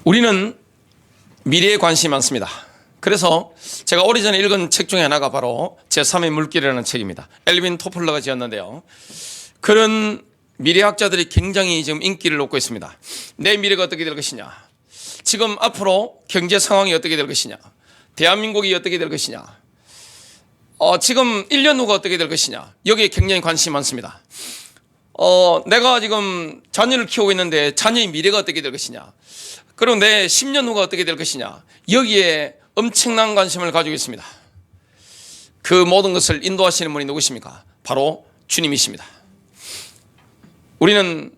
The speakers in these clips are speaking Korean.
우리는 미래에 관심이 많습니다. 그래서 제가 오래전에 읽은 책 중에 하나가 바로 제3의 물길이라는 책입니다. 엘빈 토플러가 지었는데요. 그런 미래학자들이 굉장히 지금 인기를 얻고 있습니다. 내 미래가 어떻게 될 것이냐, 지금 앞으로 경제 상황이 어떻게 될 것이냐, 대한민국이 어떻게 될 것이냐, 지금 1년 후가 어떻게 될 것이냐, 여기에 굉장히 관심이 많습니다. 내가 지금 자녀를 키우고 있는데 자녀의 미래가 어떻게 될 것이냐, 그리고 내 10년 후가 어떻게 될 것이냐, 여기에 엄청난 관심을 가지고 있습니다. 그 모든 것을 인도하시는 분이 누구십니까? 바로 주님이십니다. 우리는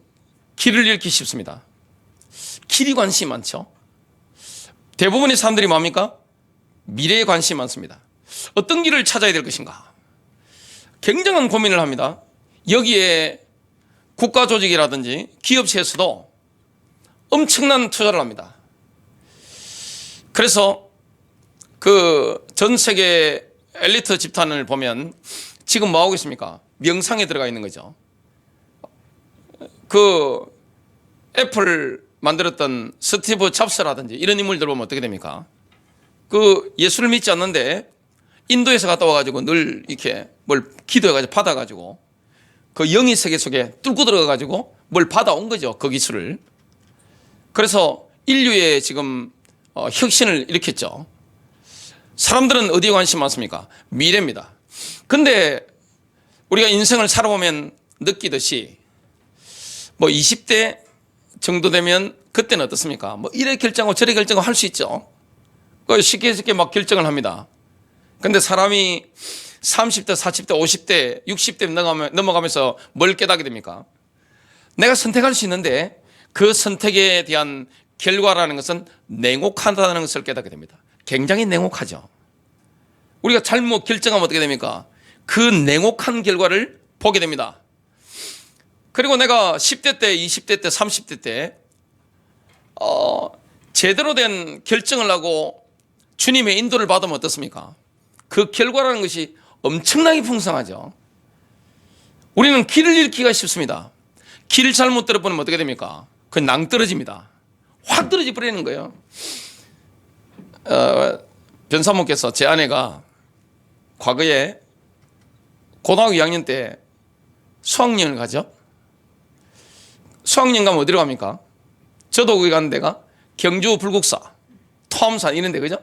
길을 잃기 쉽습니다. 길이 관심이 많죠. 대부분의 사람들이 뭡니까? 미래에 관심이 많습니다. 어떤 길을 찾아야 될 것인가, 굉장한 고민을 합니다. 여기에 국가 조직이라든지 기업체에서도 엄청난 투자를 합니다. 그래서 그 전 세계 엘리트 집단을 보면 지금 뭐 하고 있습니까? 명상에 들어가 있는 거죠. 그 애플 만들었던 스티브 잡스라든지 이런 인물들 보면 어떻게 됩니까? 그 예수를 믿지 않는데 인도에서 갔다 와가지고 늘 이렇게 뭘 기도해가지고 받아가지고 그 영의 세계 속에 뚫고 들어가가지고 뭘 받아온 거죠. 그 기술을. 그래서 인류의 지금 혁신을 일으켰죠. 사람들은 어디에 관심 많습니까? 미래입니다. 근데 우리가 인생을 살아보면 느끼듯이 뭐 20대 정도 되면 그때는 어떻습니까? 뭐 이래 결정하고 저래 결정하고 할 수 있죠. 쉽게 막 결정을 합니다. 근데 사람이 30대, 40대, 50대, 60대 넘어가면서 뭘 깨닫게 됩니까? 내가 선택할 수 있는데 그 선택에 대한 결과라는 것은 냉혹하다는 것을 깨닫게 됩니다. 굉장히 냉혹하죠. 우리가 잘못 결정하면 어떻게 됩니까? 그 냉혹한 결과를 보게 됩니다. 그리고 내가 10대 때, 20대 때, 30대 때 제대로 된 결정을 하고 주님의 인도를 받으면 어떻습니까? 그 결과라는 것이 엄청나게 풍성하죠. 우리는 길을 잃기가 쉽습니다. 길을 잘못 들어보면 어떻게 됩니까? 그 낭떠러집니다. 확 떨어져 버리는 거예요. 변사모께서 제 아내가 과거에 고등학교 2학년 때 수학여행을 가죠. 수학여행 가면 어디로 갑니까? 저도 거기 가는 데가 경주 불국사, 토암산 이런 데, 그죠?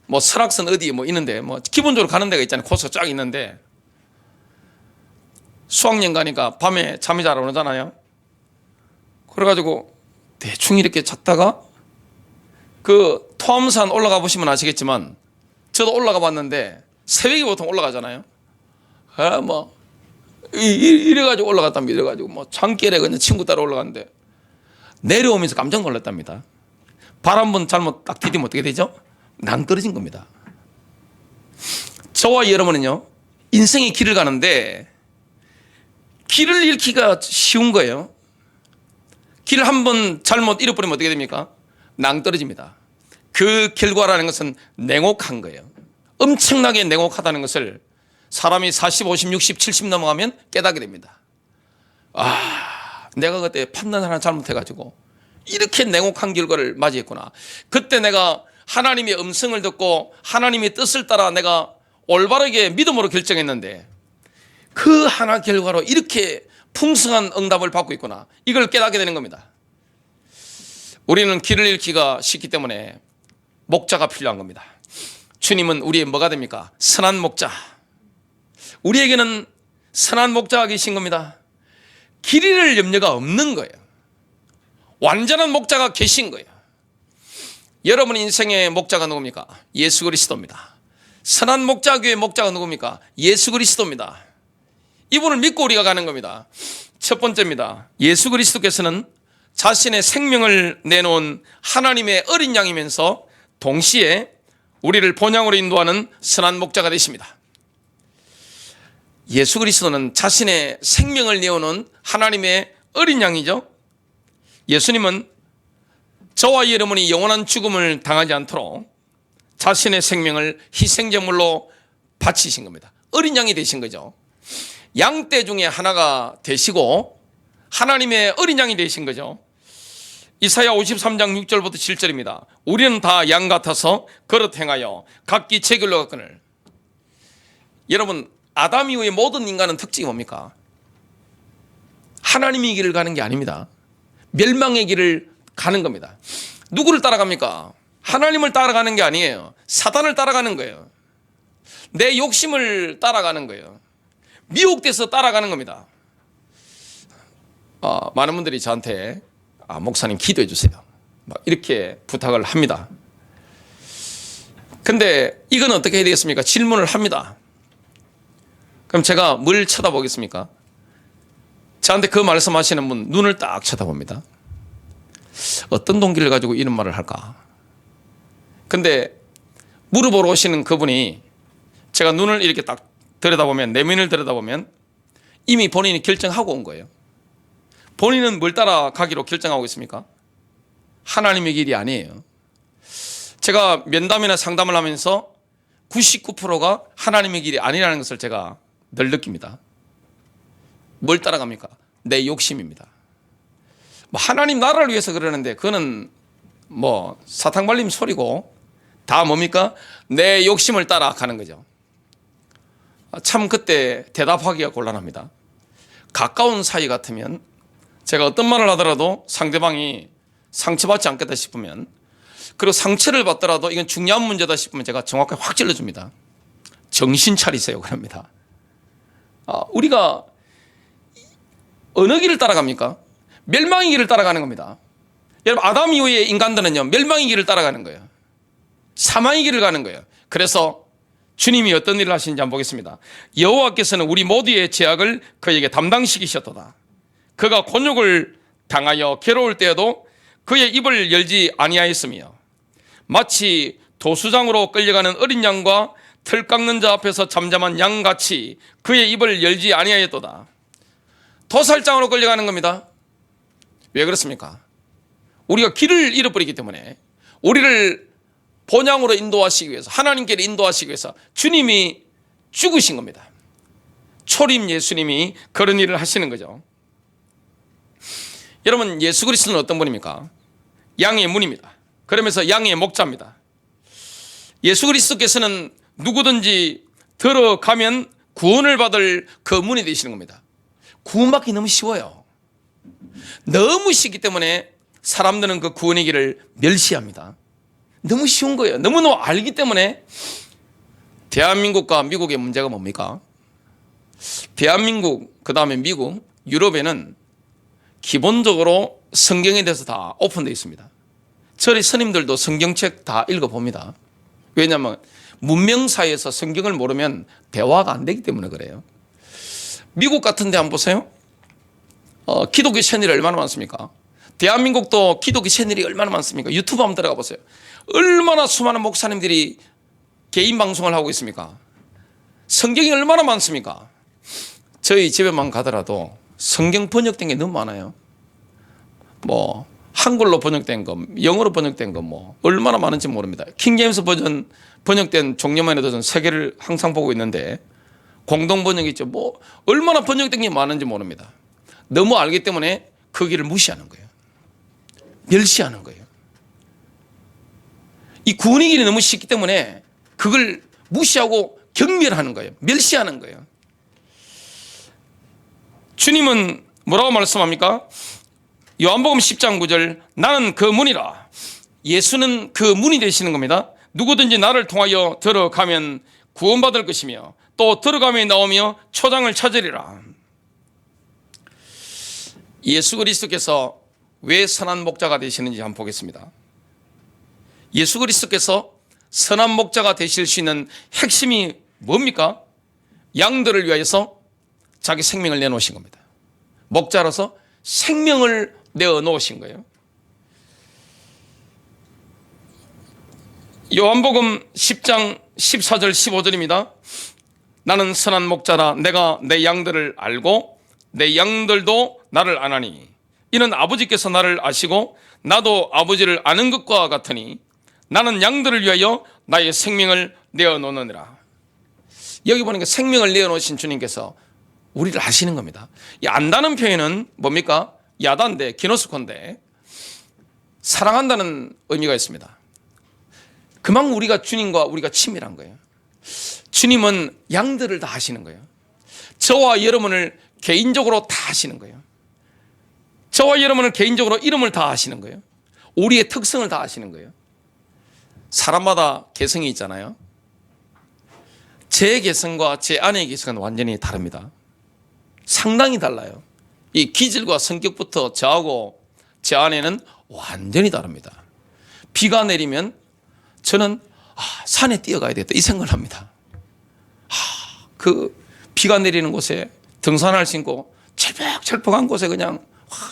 뭐 설악산 어디 뭐 있는데 뭐 기본적으로 가는 데가 있잖아요. 코스가 쫙 있는데 수학여행 가니까 밤에 잠이 잘 안 오잖아요. 그래가지고 대충 이렇게 잤다가 그 토암산 올라가 보시면 아시겠지만 저도 올라가 봤는데 새벽에 보통 올라가잖아요. 이래가지고 올라갔답니다. 이래가지고 뭐 장길에 그냥 친구 따라 올라갔는데 내려오면서 깜짝 놀랐답니다. 발 한 번 잘못 딱 디디면 어떻게 되죠? 낭떠러진 겁니다. 저와 여러분은요, 인생의 길을 가는데 길을 잃기가 쉬운 거예요. 길을 한 번 잘못 잃어버리면 어떻게 됩니까? 낭떠러집니다. 그 결과라는 것은 냉혹한 거예요. 엄청나게 냉혹하다는 것을 사람이 40, 50, 60, 70 넘어가면 깨닫게 됩니다. 내가 그때 판단 하나 잘못해가지고 이렇게 냉혹한 결과를 맞이했구나. 그때 내가 하나님의 음성을 듣고 하나님의 뜻을 따라 내가 올바르게 믿음으로 결정했는데 그 하나 결과로 이렇게 풍성한 응답을 받고 있구나. 이걸 깨닫게 되는 겁니다. 우리는 길을 잃기가 쉽기 때문에 목자가 필요한 겁니다. 주님은 우리의 뭐가 됩니까? 선한 목자. 우리에게는 선한 목자가 계신 겁니다. 길 잃을 염려가 없는 거예요. 완전한 목자가 계신 거예요. 여러분 인생의 목자가 누굽니까? 예수 그리스도입니다. 선한 목자교의 목자가 누굽니까? 예수 그리스도입니다. 이분을 믿고 우리가 가는 겁니다. 첫 번째입니다. 예수 그리스도께서는 자신의 생명을 내놓은 하나님의 어린 양이면서 동시에 우리를 본향으로 인도하는 선한 목자가 되십니다. 예수 그리스도는 자신의 생명을 내어놓은 하나님의 어린 양이죠. 예수님은 저와 여러분이 영원한 죽음을 당하지 않도록 자신의 생명을 희생제물로 바치신 겁니다. 어린 양이 되신 거죠. 양떼 중에 하나가 되시고 하나님의 어린 양이 되신 거죠. 이사야 53장 6절부터 7절입니다. 우리는 다 양 같아서 그릇 행하여 각기 제 길로 갔거늘. 여러분, 아담 이후의 모든 인간은 특징이 뭡니까? 하나님의 길을 가는 게 아닙니다. 멸망의 길을 가는 겁니다. 누구를 따라갑니까? 하나님을 따라가는 게 아니에요. 사단을 따라가는 거예요. 내 욕심을 따라가는 거예요. 미혹돼서 따라가는 겁니다. 많은 분들이 저한테 목사님 기도해 주세요, 막 이렇게 부탁을 합니다. 근데 이건 어떻게 해야 되겠습니까? 질문을 합니다. 그럼 제가 뭘 쳐다보겠습니까? 저한테 그 말씀하시는 분 눈을 딱 쳐다봅니다. 어떤 동기를 가지고 이런 말을 할까? 근데 물어보러 오시는 그분이 제가 눈을 이렇게 딱 들여다보면, 내면을 들여다보면 이미 본인이 결정하고 온 거예요. 본인은 뭘 따라가기로 결정하고 있습니까? 하나님의 길이 아니에요. 제가 면담이나 상담을 하면서 99%가 하나님의 길이 아니라는 것을 제가 늘 느낍니다. 뭘 따라갑니까? 내 욕심입니다. 하나님 나라를 위해서 그러는데 그거는 사탕 발림 소리고 다 뭡니까? 내 욕심을 따라가는 거죠. 참 그때 대답하기가 곤란합니다. 가까운 사이 같으면 제가 어떤 말을 하더라도 상대방이 상처받지 않겠다 싶으면, 그리고 상처를 받더라도 이건 중요한 문제다 싶으면 제가 정확하게 확 찔러줍니다. 정신 차리세요 그럽니다. 우리가 어느 길을 따라갑니까? 멸망의 길을 따라가는 겁니다. 여러분, 아담 이후의 인간들은요, 멸망의 길을 따라가는 거예요. 사망의 길을 가는 거예요. 그래서 주님이 어떤 일을 하시는지 한번 보겠습니다. 여호와께서는 우리 모두의 죄악을 그에게 담당시키셨도다. 그가 곤욕을 당하여 괴로울 때에도 그의 입을 열지 아니하였으며, 마치 도수장으로 끌려가는 어린 양과 틀 깎는 자 앞에서 잠잠한 양같이 그의 입을 열지 아니하였도다. 도살장으로 끌려가는 겁니다. 왜 그렇습니까? 우리가 길을 잃어버리기 때문에, 우리를 본향으로 인도하시기 위해서, 하나님께로 인도하시기 위해서 주님이 죽으신 겁니다. 초림 예수님이 그런 일을 하시는 거죠. 여러분, 예수 그리스도는 어떤 분입니까? 양의 문입니다. 그러면서 양의 목자입니다. 예수 그리스도께서는 누구든지 들어가면 구원을 받을 그 문이 되시는 겁니다. 구원받기 너무 쉬워요. 너무 쉽기 때문에 사람들은 그 구원의 길을 멸시합니다. 너무 쉬운 거예요. 너무너무 알기 때문에. 대한민국과 미국의 문제가 뭡니까? 대한민국, 그 다음에 미국, 유럽에는 기본적으로 성경에 대해서 다 오픈되어 있습니다. 저희 스님들도 성경책 다 읽어봅니다. 왜냐하면 문명사회에서 성경을 모르면 대화가 안 되기 때문에 그래요. 미국 같은 데 한번 보세요. 기독교 채널이 얼마나 많습니까? 대한민국도 기독교 채널이 얼마나 많습니까? 유튜브 한번 들어가 보세요. 얼마나 수많은 목사님들이 개인 방송을 하고 있습니까? 성경이 얼마나 많습니까? 저희 집에만 가더라도 성경 번역된 게 너무 많아요. 한글로 번역된 거, 영어로 번역된 거 얼마나 많은지 모릅니다. 킹제임스 버전 번역된 종류만 해도 전 세 개를 항상 보고 있는데, 공동 번역이 있죠. 얼마나 번역된 게 많은지 모릅니다. 너무 알기 때문에 그 길을 무시하는 거예요. 멸시하는 거예요. 이 구원의 길이 너무 쉽기 때문에 그걸 무시하고 경멸하는 거예요. 멸시하는 거예요. 주님은 뭐라고 말씀합니까? 요한복음 10장 9절, 나는 그 문이라. 예수는 그 문이 되시는 겁니다. 누구든지 나를 통하여 들어가면 구원받을 것이며, 또 들어가며 나오며 초장을 찾으리라. 예수 그리스도께서 왜 선한 목자가 되시는지 한번 보겠습니다. 예수 그리스도께서 선한 목자가 되실 수 있는 핵심이 뭡니까? 양들을 위하여서 자기 생명을 내놓으신 겁니다. 목자로서 생명을 내어놓으신 거예요. 요한복음 10장 14절 15절입니다. 나는 선한 목자라. 내가 내 양들을 알고 내 양들도 나를 아나니, 이는 아버지께서 나를 아시고 나도 아버지를 아는 것과 같으니 나는 양들을 위하여 나의 생명을 내어놓느니라. 여기 보니까 생명을 내어놓으신 주님께서 우리를 아시는 겁니다. 이 안다는 표현은 뭡니까? 야단데, 기노스콘데, 사랑한다는 의미가 있습니다. 그만큼 우리가 주님과 우리가 친밀한 거예요. 주님은 양들을 다 하시는 거예요. 저와 여러분을 개인적으로 다 하시는 거예요. 저와 여러분을 개인적으로 이름을 다 하시는 거예요. 우리의 특성을 다 아시는 거예요. 사람마다 개성이 있잖아요. 제 개성과 제 아내의 개성은 완전히 다릅니다. 상당히 달라요. 이 기질과 성격부터 저하고 제 아내는 완전히 다릅니다. 비가 내리면 저는 산에 뛰어가야 되겠다 이 생각을 합니다. 그 비가 내리는 곳에 등산할 수 있고 철퍽철퍽한 곳에 그냥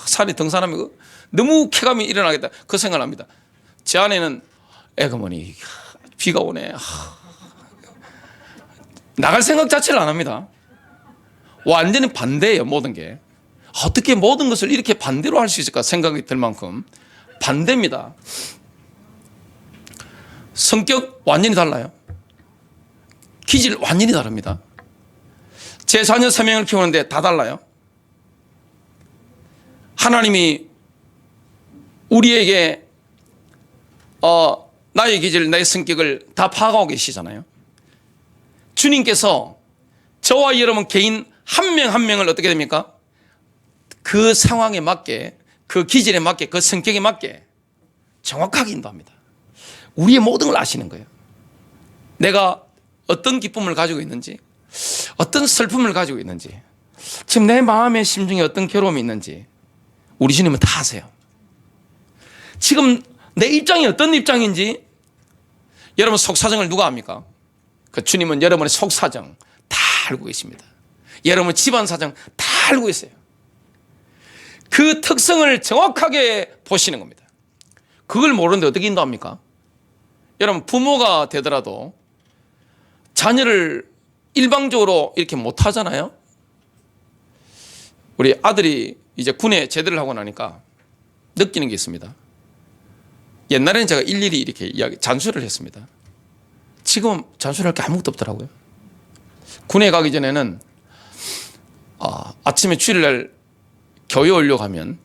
산에 등산하면 너무 쾌감이 일어나겠다 그 생각을 합니다. 제 아내는 에그머니 비가 오네 나갈 생각 자체를 안 합니다. 완전히 반대예요. 모든 게 어떻게 모든 것을 이렇게 반대로 할 수 있을까 생각이 들 만큼 반대입니다. 성격 완전히 달라요. 기질 완전히 다릅니다. 제 자녀 3명을 키우는데 다 달라요. 하나님이 우리에게 나의 기질, 나의 성격을 다 파악하고 계시잖아요. 주님께서 저와 여러분 개인 한 명 한 명을 어떻게 됩니까? 그 상황에 맞게, 그 기질에 맞게, 그 성격에 맞게 정확하게 인도합니다. 우리의 모든 걸 아시는 거예요. 내가 어떤 기쁨을 가지고 있는지, 어떤 슬픔을 가지고 있는지, 지금 내 마음의 심중에 어떤 괴로움이 있는지 우리 주님은 다 아세요. 지금 내 입장이 어떤 입장인지 여러분 속사정을 누가 압니까? 그 주님은 여러분의 속사정 다 알고 계십니다. 여러분의 집안 사정 다 알고 있어요. 그 특성을 정확하게 보시는 겁니다. 그걸 모르는데 어떻게 인도합니까? 여러분 부모가 되더라도 자녀를 일방적으로 이렇게 못 하잖아요. 우리 아들이 이제 군에 제대를 하고 나니까 느끼는 게 있습니다. 옛날에는 제가 일일이 이렇게 잔소리를 했습니다. 지금 잔소리할 게 아무것도 없더라고요. 군에 가기 전에는 아침에 주일날 교회 오려고 하면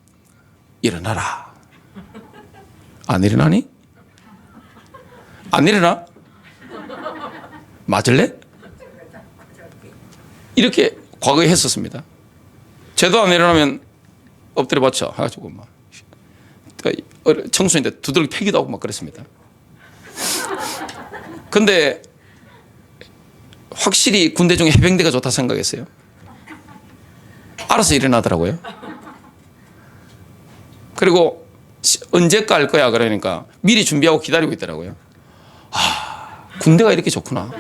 일어나라. 안 일어나니? 안 일어나? 맞을래? 이렇게 과거에 했었습니다. 제도 안 일어나면 엎드려 받쳐 해가지고 막 청소년인데 두들겨 패기도 하고 막 그랬습니다. 근데 확실히 군대 중에 해병대가 좋다 생각했어요. 알아서 일어나더라고요. 그리고 언제 깔 거야 그러니까 미리 준비하고 기다리고 있더라고요. 군대가 이렇게 좋구나.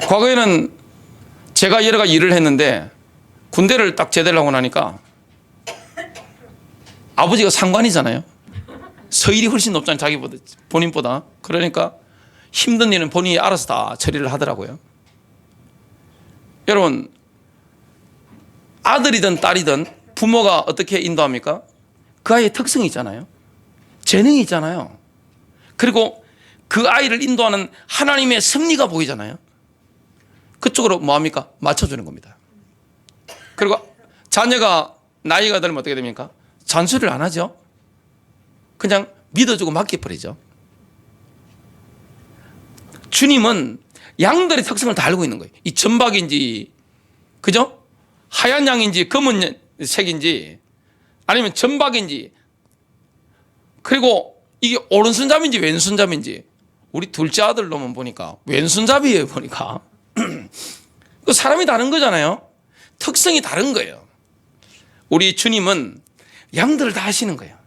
과거에는 제가 여러 가지 일을 했는데 군대를 딱 제대를 하고 나니까 아버지가 상관이잖아요. 서열이 훨씬 높잖아요. 자기보다, 본인보다. 그러니까 힘든 일은 본인이 알아서 다 처리를 하더라고요. 여러분, 아들이든 딸이든 부모가 어떻게 인도합니까? 그 아이의 특성이 있잖아요. 재능이 있잖아요. 그리고 그 아이를 인도하는 하나님의 섭리가 보이잖아요. 그쪽으로 뭐합니까? 맞춰주는 겁니다. 그리고 자녀가 나이가 들면 어떻게 됩니까? 잔소리를 안 하죠. 그냥 믿어주고 맡겨버리죠. 주님은 양들의 특성을 다 알고 있는 거예요. 이 전박인지, 그죠? 하얀 양인지 검은 색인지 아니면 전박인지, 그리고 이게 오른손잡인지 왼손잡인지. 우리 둘째 아들 놈은 보니까 왼손잡이에요. 보니까 그 사람이 다른 거잖아요. 특성이 다른 거예요. 우리 주님은 양들을 다 하시는 거예요.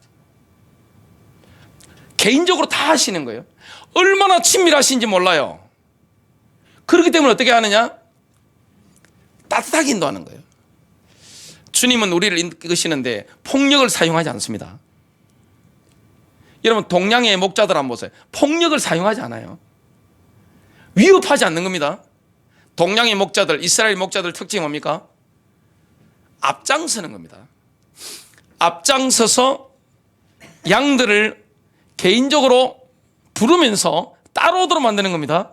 개인적으로 다 하시는 거예요. 얼마나 친밀하신지 몰라요. 그렇기 때문에 어떻게 하느냐? 따뜻하게 인도하는 거예요. 주님은 우리를 이끄시는데 폭력을 사용하지 않습니다. 여러분 동양의 목자들 한번 보세요. 폭력을 사용하지 않아요. 위협하지 않는 겁니다. 동양의 목자들, 이스라엘 목자들 특징이 뭡니까? 앞장서는 겁니다. 앞장서서 양들을 개인적으로 부르면서 따라오도록 만드는 겁니다.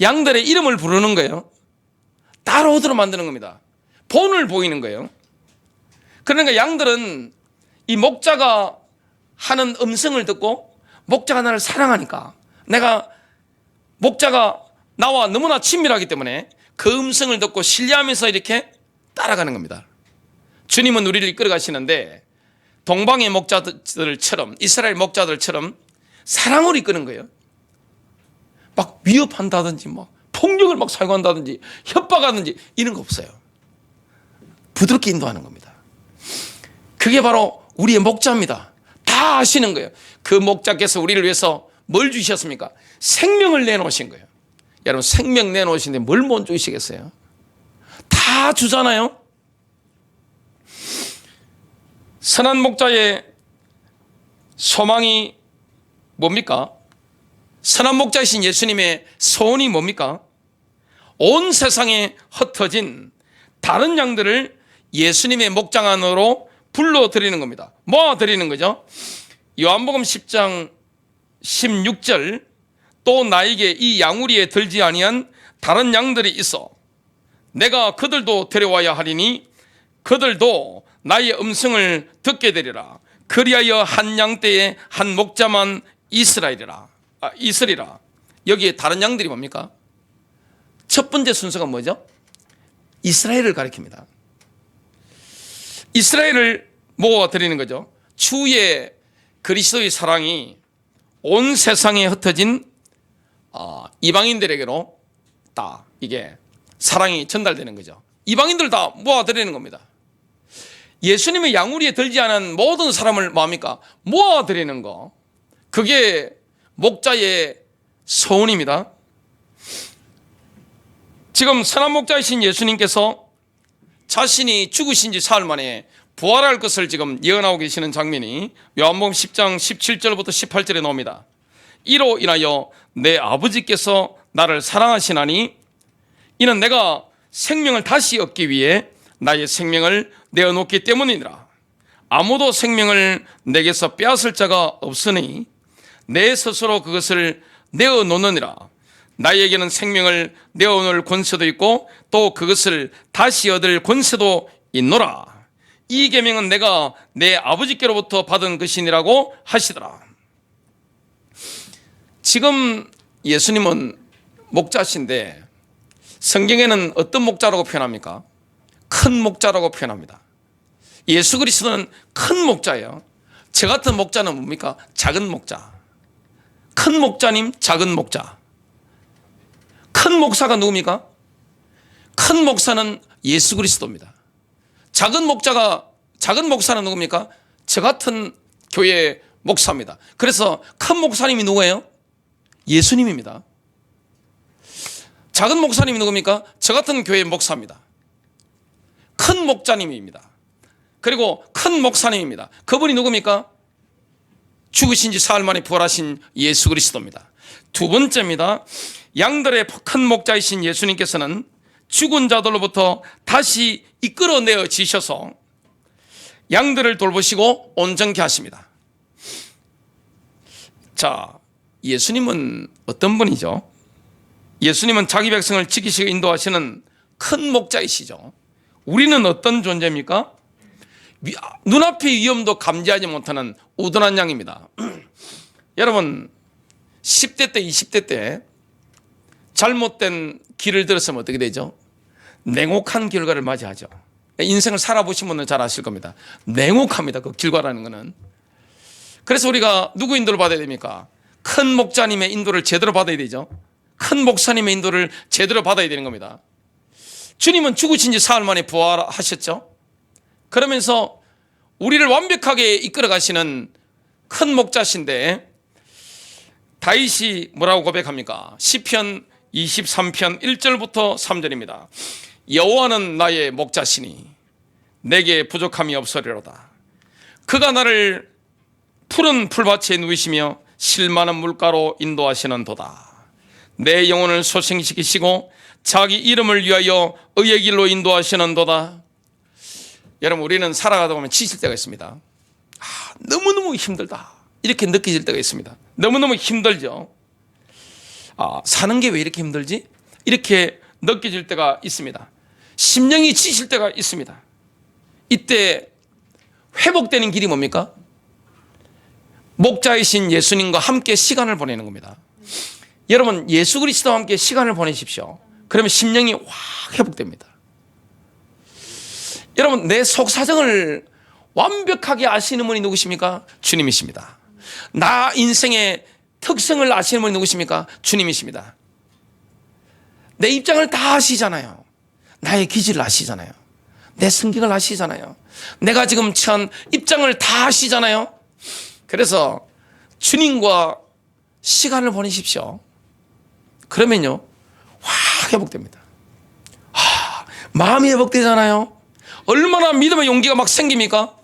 양들의 이름을 부르는 거예요. 따라오도록 만드는 겁니다. 본을 보이는 거예요. 그러니까 양들은 이 목자가 하는 음성을 듣고 목자가 나를 사랑하니까 내가 목자가 나와 너무나 친밀하기 때문에 그 음성을 듣고 신뢰하면서 이렇게 따라가는 겁니다. 주님은 우리를 이끌어 가시는데 동방의 목자들처럼 이스라엘 목자들처럼 사랑으로 이끄는 거예요. 막 위협한다든지 막 폭력을 막 사용한다든지 협박하든지 이런 거 없어요. 부드럽게 인도하는 겁니다. 그게 바로 우리의 목자입니다. 다 아시는 거예요. 그 목자께서 우리를 위해서 뭘 주셨습니까? 생명을 내놓으신 거예요. 여러분 생명 내놓으신데 뭘 못 주시겠어요? 다 주잖아요. 선한 목자의 소망이 뭡니까? 선한 목자이신 예수님의 소원이 뭡니까? 온 세상에 흩어진 다른 양들을 예수님의 목장 안으로 불러들이는 겁니다. 모아들이는 거죠. 요한복음 10장 16절 또 나에게 이 양우리에 들지 아니한 다른 양들이 있어 내가 그들도 데려와야 하리니 그들도 나의 음성을 듣게 되리라. 그리하여 한 양떼에 한 목자만 있으리라. 여기에 다른 양들이 뭡니까? 첫 번째 순서가 뭐죠? 이스라엘을 가리킵니다. 이스라엘을 모아드리는 거죠. 주의 그리스도의 사랑이 온 세상에 흩어진 이방인들에게로 다 이게 사랑이 전달되는 거죠. 이방인들 다 모아드리는 겁니다. 예수님의 양우리에 들지 않은 모든 사람을 뭐합니까? 모아드리는 거. 그게 목자의 소원입니다. 지금 선한 목자이신 예수님께서 자신이 죽으신 지 사흘 만에 부활할 것을 지금 예언하고 계시는 장면이 요한복음 10장 17절부터 18절에 나옵니다. 이로 인하여 내 아버지께서 나를 사랑하시나니 이는 내가 생명을 다시 얻기 위해 나의 생명을 내어놓기 때문이니라. 아무도 생명을 내게서 빼앗을 자가 없으니 내 스스로 그것을 내어놓느니라. 나에게는 생명을 내어놓을 권세도 있고 또 그것을 다시 얻을 권세도 있노라. 이 계명은 내가 내 아버지께로부터 받은 것이니라고 하시더라. 지금 예수님은 목자신데 성경에는 어떤 목자라고 표현합니까? 큰 목자라고 표현합니다. 예수 그리스도는 큰 목자예요. 저 같은 목자는 뭡니까? 작은 목자. 큰 목자님, 작은 목자. 큰 목사가 누굽니까? 큰 목사는 예수 그리스도입니다. 작은 목사는 누굽니까? 저 같은 교회 목사입니다. 그래서 큰 목사님이 누구예요? 예수님입니다. 작은 목사님이 누굽니까? 저 같은 교회 목사입니다. 큰 목자님입니다. 그리고 큰 목사님입니다. 그분이 누굽니까? 죽으신 지 사흘 만에 부활하신 예수 그리스도입니다. 두 번째입니다. 양들의 큰 목자이신 예수님께서는 죽은 자들로부터 다시 이끌어내어 지셔서 양들을 돌보시고 온전케 하십니다. 자, 예수님은 어떤 분이죠? 예수님은 자기 백성을 지키시고 인도하시는 큰 목자이시죠. 우리는 어떤 존재입니까? 눈앞의 위험도 감지하지 못하는 우둔한 양입니다. 여러분 10대 때 20대 때 잘못된 길을 들었으면 어떻게 되죠? 냉혹한 결과를 맞이하죠. 인생을 살아보신 분은 잘 아실 겁니다. 냉혹합니다. 그 결과라는 것은. 그래서 우리가 누구 인도를 받아야 됩니까? 큰 목자님의 인도를 제대로 받아야 되죠. 큰 목사님의 인도를 제대로 받아야 되는 겁니다. 주님은 죽으신 지 사흘 만에 부활하셨죠. 그러면서 우리를 완벽하게 이끌어 가시는 큰 목자신데 다윗이 뭐라고 고백합니까? 시편 23편 1절부터 3절입니다. 여호와는 나의 목자시니 내게 부족함이 없으리로다. 그가 나를 푸른 풀밭에 누이시며 실만한 물가로 인도하시는 도다. 내 영혼을 소생시키시고 자기 이름을 위하여 의의 길로 인도하시는 도다. 여러분 우리는 살아가다 보면 지칠 때가 있습니다. 너무너무 힘들다 이렇게 느껴질 때가 있습니다. 너무너무 힘들죠. 사는 게 왜 이렇게 힘들지? 이렇게 느껴질 때가 있습니다. 심령이 지칠 때가 있습니다. 이때 회복되는 길이 뭡니까? 목자이신 예수님과 함께 시간을 보내는 겁니다. 여러분, 예수 그리스도와 함께 시간을 보내십시오. 그러면 심령이 확 회복됩니다. 여러분, 내 속 사정을 완벽하게 아시는 분이 누구십니까? 주님이십니다. 나 인생의 특성을 아시는 분이 누구십니까? 주님이십니다. 내 입장을 다 아시잖아요. 나의 기질을 아시잖아요. 내 성격을 아시잖아요. 내가 지금 처한 입장을 다 아시잖아요. 그래서 주님과 시간을 보내십시오. 그러면요, 확 회복됩니다. 마음이 회복되잖아요. 얼마나 믿음의 용기가 막 생깁니까?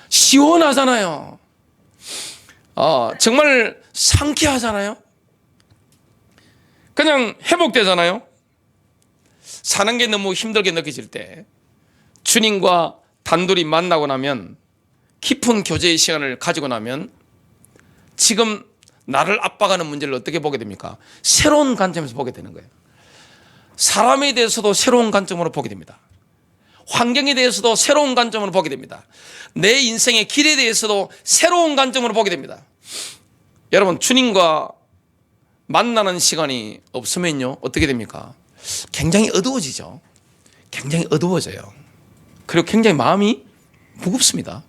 시원하잖아요. 정말 상쾌하잖아요. 그냥 회복되잖아요. 사는 게 너무 힘들게 느껴질 때 주님과 단둘이 만나고 나면, 깊은 교제의 시간을 가지고 나면 지금 나를 압박하는 문제를 어떻게 보게 됩니까? 새로운 관점에서 보게 되는 거예요. 사람에 대해서도 새로운 관점으로 보게 됩니다. 환경에 대해서도 새로운 관점으로 보게 됩니다. 내 인생의 길에 대해서도 새로운 관점으로 보게 됩니다. 여러분, 주님과 만나는 시간이 없으면요, 어떻게 됩니까? 굉장히 어두워지죠. 굉장히 어두워져요. 그리고 굉장히 마음이 무겁습니다.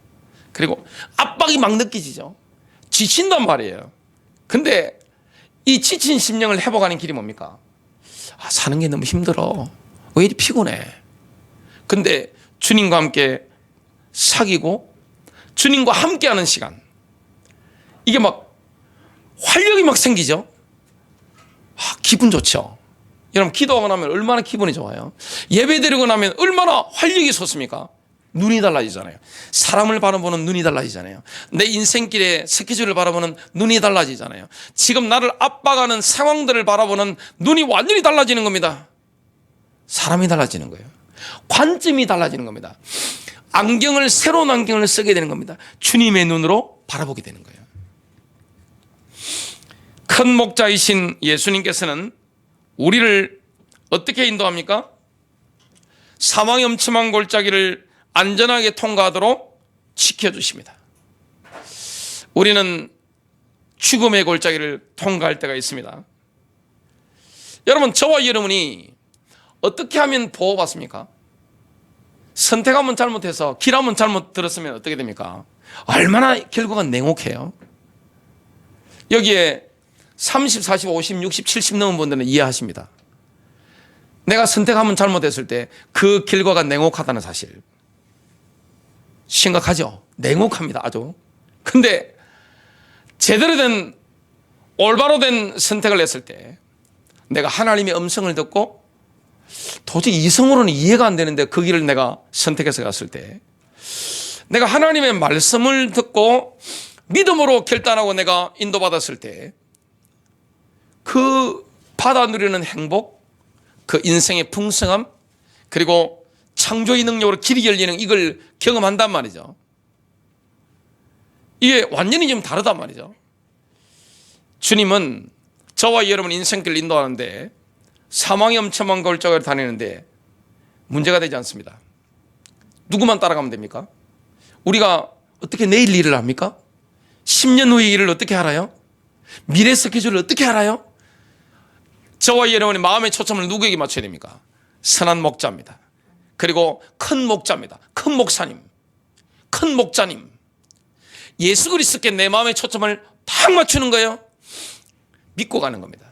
그리고 압박이 막 느껴지죠. 지친단 말이에요. 근데 이 지친 심령을 회복하는 길이 뭡니까? 사는 게 너무 힘들어. 왜 이리 피곤해? 근데 주님과 함께 사귀고 주님과 함께하는 시간, 이게 막 활력이 막 생기죠. 기분 좋죠. 여러분, 기도하고 나면 얼마나 기분이 좋아요. 예배 드리고 나면 얼마나 활력이 솟습니까? 눈이 달라지잖아요. 사람을 바라보는 눈이 달라지잖아요. 내 인생길의 스케줄을 바라보는 눈이 달라지잖아요. 지금 나를 압박하는 상황들을 바라보는 눈이 완전히 달라지는 겁니다. 사람이 달라지는 거예요. 관점이 달라지는 겁니다. 새로운 안경을 쓰게 되는 겁니다. 주님의 눈으로 바라보게 되는 거예요. 큰 목자이신 예수님께서는 우리를 어떻게 인도합니까? 사망의 엄침한 골짜기를 안전하게 통과하도록 지켜주십니다. 우리는 죽음의 골짜기를 통과할 때가 있습니다. 여러분, 저와 여러분이 어떻게 하면 보호받습니까? 선택하면 잘못해서 길 한번 잘못 들었으면 어떻게 됩니까? 얼마나 결과가 냉혹해요. 여기에 30, 40, 50, 60, 70 넘은 분들은 이해하십니다. 내가 선택하면 잘못했을 때 그 결과가 냉혹하다는 사실. 심각하죠? 냉혹합니다, 아주. 근데 제대로 된, 올바로 된 선택을 했을 때, 내가 하나님의 음성을 듣고 도저히 이성으로는 이해가 안 되는데 그 길을 내가 선택해서 갔을 때, 내가 하나님의 말씀을 듣고 믿음으로 결단하고 내가 인도받았을 때, 그 받아 누리는 행복, 그 인생의 풍성함, 그리고 창조의 능력으로 길이 열리는 이걸 경험한단 말이죠. 이게 완전히 좀 다르단 말이죠. 주님은 저와 여러분 인생길 인도하는데 사망의 엄청난 골짜기를 다니는데 문제가 되지 않습니다. 누구만 따라가면 됩니까? 우리가 어떻게 내일 일을 합니까? 10년 후의 일을 어떻게 알아요? 미래 스케줄을 어떻게 알아요? 저와 여러분의 마음의 초점을 누구에게 맞춰야 됩니까? 선한 목자입니다. 그리고 큰 목자입니다. 큰 목사님, 큰 목자님, 예수 그리스도께 내 마음의 초점을 딱 맞추는 거예요. 믿고 가는 겁니다.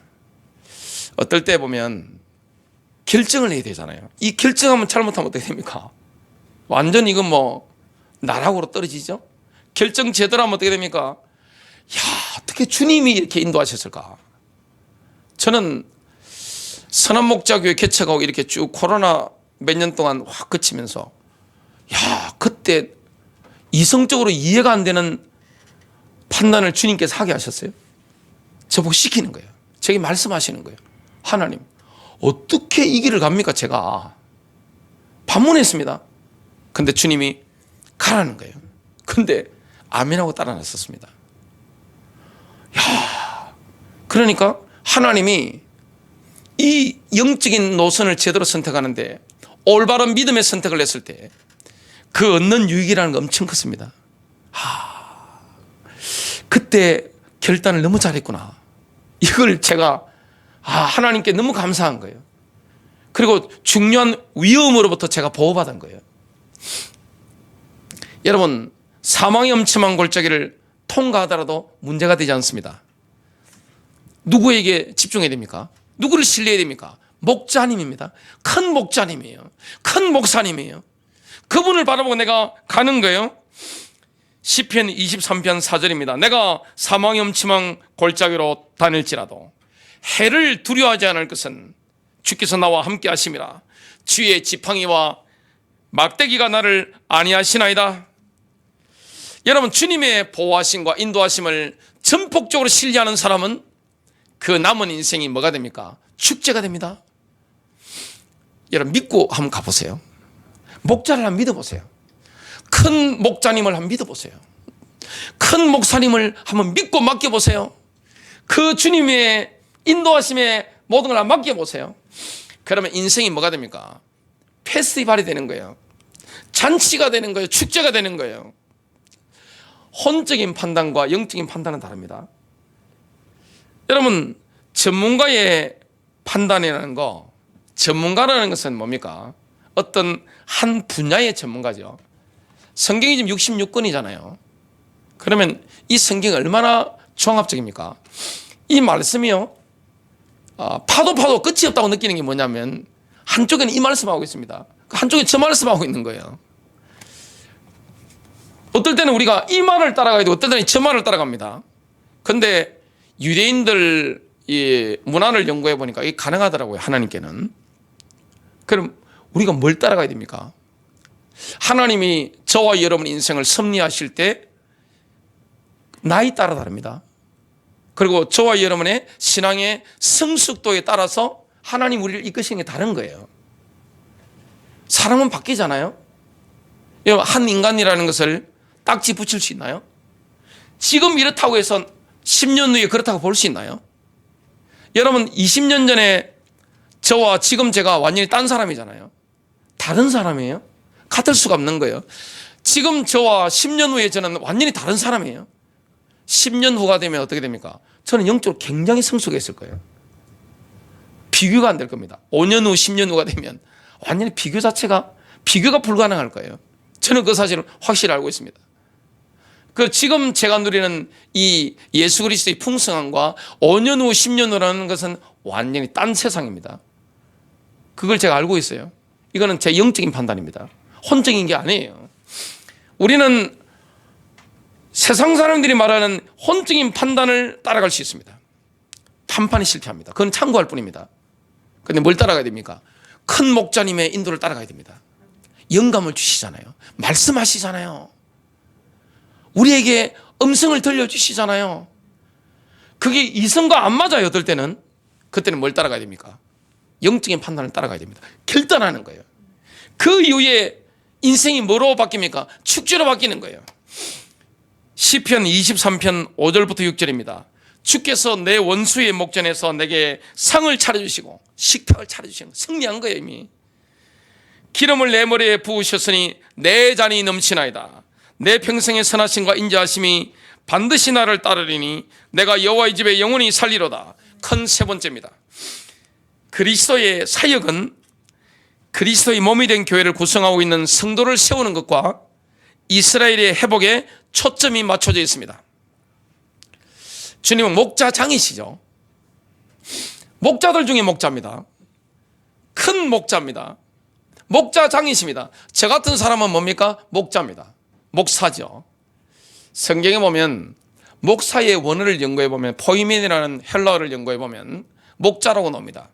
어떨 때 보면 결정을 해야 되잖아요. 이 결정하면 잘못하면 어떻게 됩니까? 완전 이건 뭐 나락으로 떨어지죠. 결정 제대로 하면 어떻게 됩니까? 어떻게 주님이 이렇게 인도하셨을까? 저는 선한 목자교회 개척하고 이렇게 쭉 코로나 몇 년 동안 확 그치면서 그때 이성적으로 이해가 안 되는 판단을 주님께서 하게 하셨어요. 저보고 시키는 거예요. 제게 말씀하시는 거예요. 하나님, 어떻게 이 길을 갑니까? 제가 반문했습니다. 근데 주님이 가라는 거예요. 근데 아멘하고 따라 나섰습니다. 그러니까 하나님이 이 영적인 노선을 제대로 선택하는데 올바른 믿음의 선택을 했을 때 그 얻는 유익이라는 거 엄청 컸습니다. 그때 결단을 너무 잘했구나. 이걸 제가 하나님께 너무 감사한 거예요. 그리고 중요한 위험으로부터 제가 보호받은 거예요. 여러분, 사망의 엄침한 골짜기를 통과하더라도 문제가 되지 않습니다. 누구에게 집중해야 됩니까? 누구를 신뢰해야 됩니까? 목자님입니다. 큰 목자님이에요. 큰 목사님이에요. 그분을 바라보고 내가 가는 거예요. 시편 23편 4절입니다. 내가 사망의 엄침한 골짜기로 다닐지라도 해를 두려워하지 않을 것은 주께서 나와 함께 하심이라. 주의 지팡이와 막대기가 나를 안위하시나이다. 여러분, 주님의 보호하심과 인도하심을 전폭적으로 신뢰하는 사람은 그 남은 인생이 뭐가 됩니까? 축제가 됩니다. 여러분, 믿고 한번 가보세요. 목자를 한번 믿어보세요. 큰 목자님을 한번 믿어보세요. 큰 목사님을 한번 믿고 맡겨보세요. 그 주님의 인도하심에 모든 걸 한번 맡겨보세요. 그러면 인생이 뭐가 됩니까? 페스티벌이 되는 거예요. 잔치가 되는 거예요. 축제가 되는 거예요. 혼적인 판단과 영적인 판단은 다릅니다. 여러분, 전문가의 판단이라는 거, 전문가라는 것은 뭡니까? 어떤 한 분야의 전문가죠. 성경이 지금 66권이잖아요. 그러면 이 성경이 얼마나 종합적입니까? 이 말씀이요, 파도 끝이 없다고 느끼는 게 뭐냐면 한쪽에는 이 말씀하고 있습니다. 한쪽에 저 말씀하고 있는 거예요. 어떨 때는 우리가 이 말을 따라가야 되고 어떨 때는 저 말을 따라갑니다. 그런데 유대인들 이 문화를 연구해 보니까 이게 가능하더라고요. 하나님께는. 그럼 우리가 뭘 따라가야 됩니까? 하나님이 저와 여러분 인생을 섭리하실 때 나이 따라 다릅니다. 그리고 저와 여러분의 신앙의 성숙도에 따라서 하나님 우리를 이끄시는 게 다른 거예요. 사람은 바뀌잖아요. 한 인간이라는 것을 딱지 붙일 수 있나요? 지금 이렇다고 해서 10년 후에 그렇다고 볼 수 있나요? 여러분, 20년 전에 저와 지금 제가 완전히 딴 사람이잖아요. 다른 사람이에요. 같을 수가 없는 거예요. 지금 저와 10년 후에 저는 완전히 다른 사람이에요. 10년 후가 되면 어떻게 됩니까? 저는 영적으로 굉장히 성숙했을 거예요. 비교가 안 될 겁니다. 5년 후, 10년 후가 되면 완전히 비교가 불가능할 거예요. 저는 그 사실을 확실히 알고 있습니다. 지금 제가 누리는 이 예수 그리스도의 풍성함과 5년 후, 10년 후라는 것은 완전히 딴 세상입니다. 그걸 제가 알고 있어요. 이거는 제 영적인 판단입니다. 혼적인 게 아니에요. 우리는 세상 사람들이 말하는 혼적인 판단을 따라갈 수 있습니다. 판판이 실패합니다. 그건 참고할 뿐입니다. 그런데 뭘 따라가야 됩니까? 큰 목자님의 인도를 따라가야 됩니다. 영감을 주시잖아요. 말씀하시잖아요. 우리에게 음성을 들려주시잖아요. 그게 이성과 안 맞아요. 어떨 때는. 그때는 뭘 따라가야 됩니까? 영적인 판단을 따라가야 됩니다. 결단하는 거예요. 그 이후에 인생이 뭐로 바뀝니까? 축제로 바뀌는 거예요. 시편 23편 5절부터 6절입니다. 주께서 내 원수의 목전에서 내게 상을 차려주시고 식탁을 차려주시는, 승리한 거예요. 이미 기름을 내 머리에 부으셨으니 내 잔이 넘치나이다. 내 평생의 선하심과 인자하심이 반드시 나를 따르리니 내가 여호와의 집에 영원히 살리로다. 큰 세 번째입니다. 그리스도의 사역은 그리스도의 몸이 된 교회를 구성하고 있는 성도를 세우는 것과 이스라엘의 회복에 초점이 맞춰져 있습니다. 주님은 목자장이시죠. 목자들 중에 목자입니다. 큰 목자입니다. 목자장이십니다. 저 같은 사람은 뭡니까? 목자입니다. 목사죠. 성경에 보면 목사의 원어를 연구해 보면 포이멘이라는 헬라어를 연구해 보면 목자라고 나옵니다.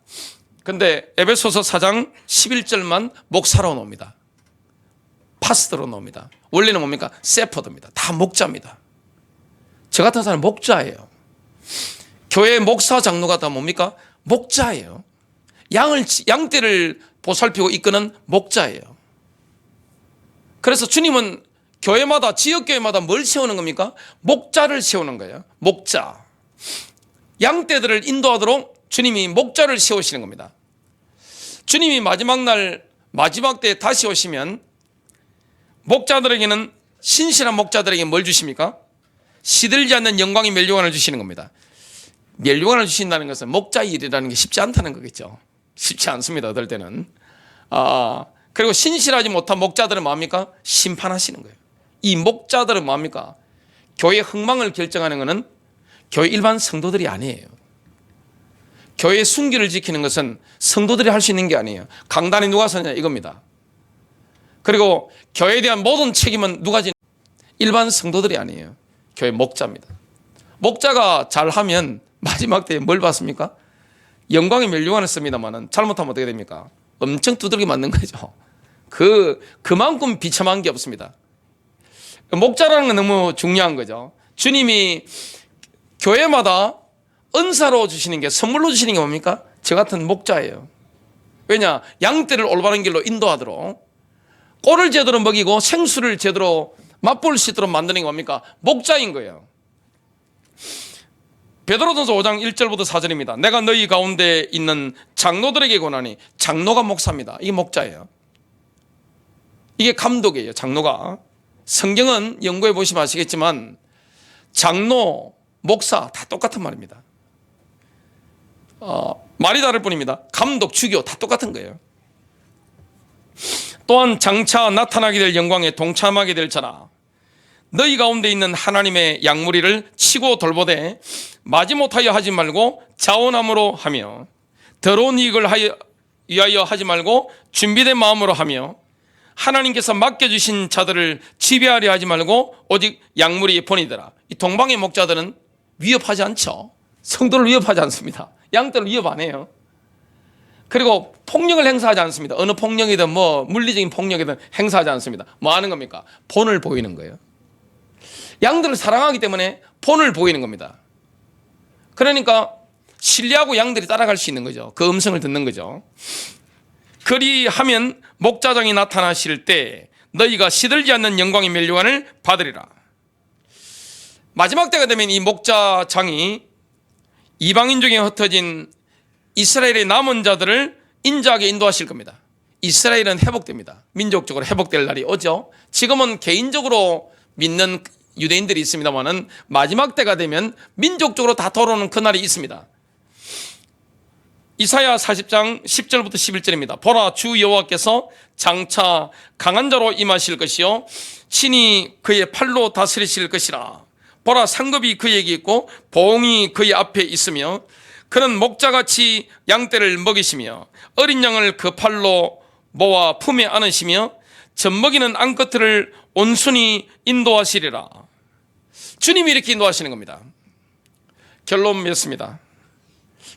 근데 에베소서 4장 11절만 목사라고 나옵니다. 파스터로 나옵니다. 원래는 뭡니까? 세퍼드입니다. 다 목자입니다. 저 같은 사람은 목자예요. 교회 목사 장로가 다 뭡니까? 목자예요. 양떼를 보살피고 이끄는 목자예요. 그래서 주님은 교회마다, 지역교회마다 뭘 세우는 겁니까? 목자를 세우는 거예요. 목자. 양떼들을 인도하도록 주님이 목자를 세우시는 겁니다. 주님이 마지막 날, 마지막 때에 다시 오시면 목자들에게는, 신실한 목자들에게 뭘 주십니까? 시들지 않는 영광의 멸류관을 주시는 겁니다. 멸류관을 주신다는 것은 목자 일이라는 게 쉽지 않다는 거겠죠. 쉽지 않습니다. 어떨 때는. 그리고 신실하지 못한 목자들은 뭡니까? 심판하시는 거예요. 이 목자들은 뭡니까? 교회 흥망을 결정하는 것은 교회 일반 성도들이 아니에요. 교회의 순기를 지키는 것은 성도들이 할 수 있는 게 아니에요. 강단에 누가 서냐 이겁니다. 그리고 교회에 대한 모든 책임은 누가 지는? 일반 성도들이 아니에요. 교회 목자입니다. 목자가 잘하면 마지막 때에 뭘 받습니까? 영광의 멸류관을 씁니다만 잘못하면 어떻게 됩니까? 엄청 두들겨 맞는 거죠. 그만큼 비참한 게 없습니다. 목자라는 건 너무 중요한 거죠. 주님이 교회마다 은사로 주시는 게, 선물로 주시는 게 뭡니까? 저 같은 목자예요. 왜냐? 양떼를 올바른 길로 인도하도록, 꼴을 제대로 먹이고 생수를 제대로 맛볼 수 있도록 만드는 게 뭡니까? 목자인 거예요. 베드로전서 5장 1절부터 4절입니다. 내가 너희 가운데 있는 장로들에게 권하니, 장로가 목사입니다. 이게 목자예요. 이게 감독이에요. 장로가. 성경은 연구해 보시면 아시겠지만 장로, 목사 다 똑같은 말입니다. 말이 다를 뿐입니다. 감독, 주교 다 똑같은 거예요. 또한 장차 나타나게 될 영광에 동참하게 될 자라. 너희 가운데 있는 하나님의 양무리를 치고 돌보되 마지못하여 하지 말고 자원함으로 하며, 더러운 이익을 위하여 하지 말고 준비된 마음으로 하며, 하나님께서 맡겨주신 자들을 지배하려 하지 말고 오직 양무리의 본이더라. 이 동방의 목자들은 위협하지 않죠. 성도를 위협하지 않습니다. 양떼를 위협 안 해요. 그리고 폭력을 행사하지 않습니다. 어느 폭력이든 뭐 물리적인 폭력이든 행사하지 않습니다. 뭐 하는 겁니까? 본을 보이는 거예요. 양들을 사랑하기 때문에 본을 보이는 겁니다. 그러니까 신뢰하고 양들이 따라갈 수 있는 거죠. 그 음성을 듣는 거죠. 그리하면 목자장이 나타나실 때 너희가 시들지 않는 영광의 멸류관을 받으리라. 마지막 때가 되면 이 목자장이 이방인 중에 흩어진 이스라엘의 남은 자들을 인자하게 인도하실 겁니다. 이스라엘은 회복됩니다. 민족적으로 회복될 날이 오죠. 지금은 개인적으로 믿는 유대인들이 있습니다만은 마지막 때가 되면 민족적으로 다 돌아오는 그날이 있습니다. 이사야 40장 10절부터 11절입니다. 보라, 주 여호와께서 장차 강한 자로 임하실 것이요 친히 그의 팔로 다스리실 것이라. 보라, 상급이 그에게 있고 보응이 그의 앞에 있으며 그는 목자같이 양떼를 먹이시며 어린 양을 그 팔로 모아 품에 안으시며 젖먹이는 암컷들을 온순히 인도하시리라. 주님이 이렇게 인도하시는 겁니다. 결론 맺습니다.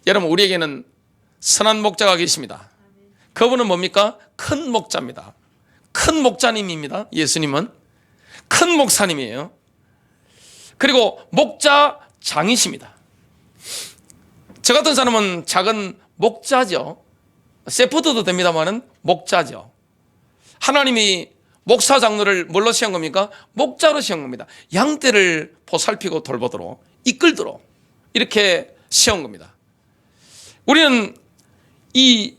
여러분, 우리에게는 선한 목자가 계십니다. 그분은 뭡니까? 큰 목자입니다. 큰 목자님입니다. 예수님은 큰 목사님이에요. 그리고 목자장이십니다. 저 같은 사람은 작은 목자죠. 세포드도 됩니다만은 목자죠. 하나님이 목사 장로를 뭘로 시한 겁니까? 목자로 시한 겁니다. 양떼를 보살피고 돌보도록, 이끌도록 이렇게 시한 겁니다. 우리는 이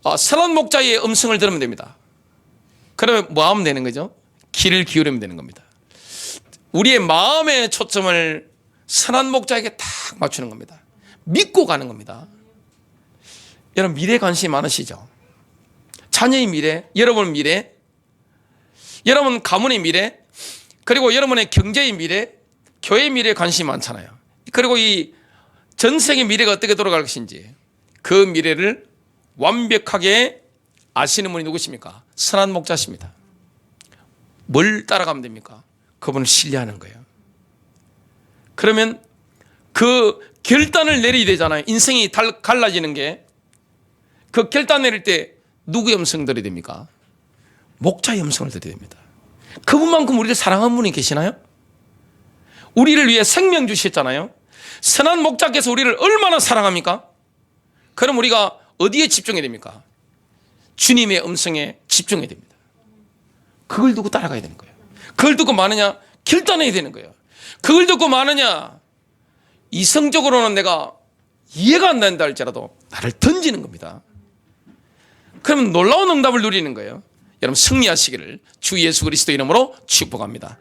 선한 목자의 음성을 들으면 됩니다. 그러면 뭐 하면 되는 거죠? 귀를 기울이면 되는 겁니다. 우리의 마음의 초점을 선한 목자에게 딱 맞추는 겁니다. 믿고 가는 겁니다. 여러분, 미래에 관심이 많으시죠? 자녀의 미래, 여러분 미래, 여러분 가문의 미래, 그리고 여러분의 경제의 미래, 교회의 미래에 관심이 많잖아요. 그리고 이 전 세계 미래가 어떻게 돌아갈 것인지 그 미래를 완벽하게 아시는 분이 누구십니까? 선한 목자십니다. 뭘 따라가면 됩니까? 그분을 신뢰하는 거예요. 그러면 그 결단을 내려야 되잖아요. 인생이 갈라지는 게. 그 결단 내릴 때 누구의 음성 들어야 됩니까? 목자의 음성을 들어야 됩니다. 그분만큼 우리를 사랑하는 분이 계시나요? 우리를 위해 생명 주셨잖아요. 선한 목자께서 우리를 얼마나 사랑합니까? 그럼 우리가 어디에 집중해야 됩니까? 주님의 음성에 집중해야 됩니다. 그걸 두고 따라가야 되는 거예요. 그걸 듣고 마느냐? 결단해야 되는 거예요. 그걸 듣고 마느냐? 이성적으로는 내가 이해가 안 된다 할지라도 나를 던지는 겁니다. 그러면 놀라운 응답을 누리는 거예요. 여러분 승리하시기를 주 예수 그리스도 이름으로 축복합니다.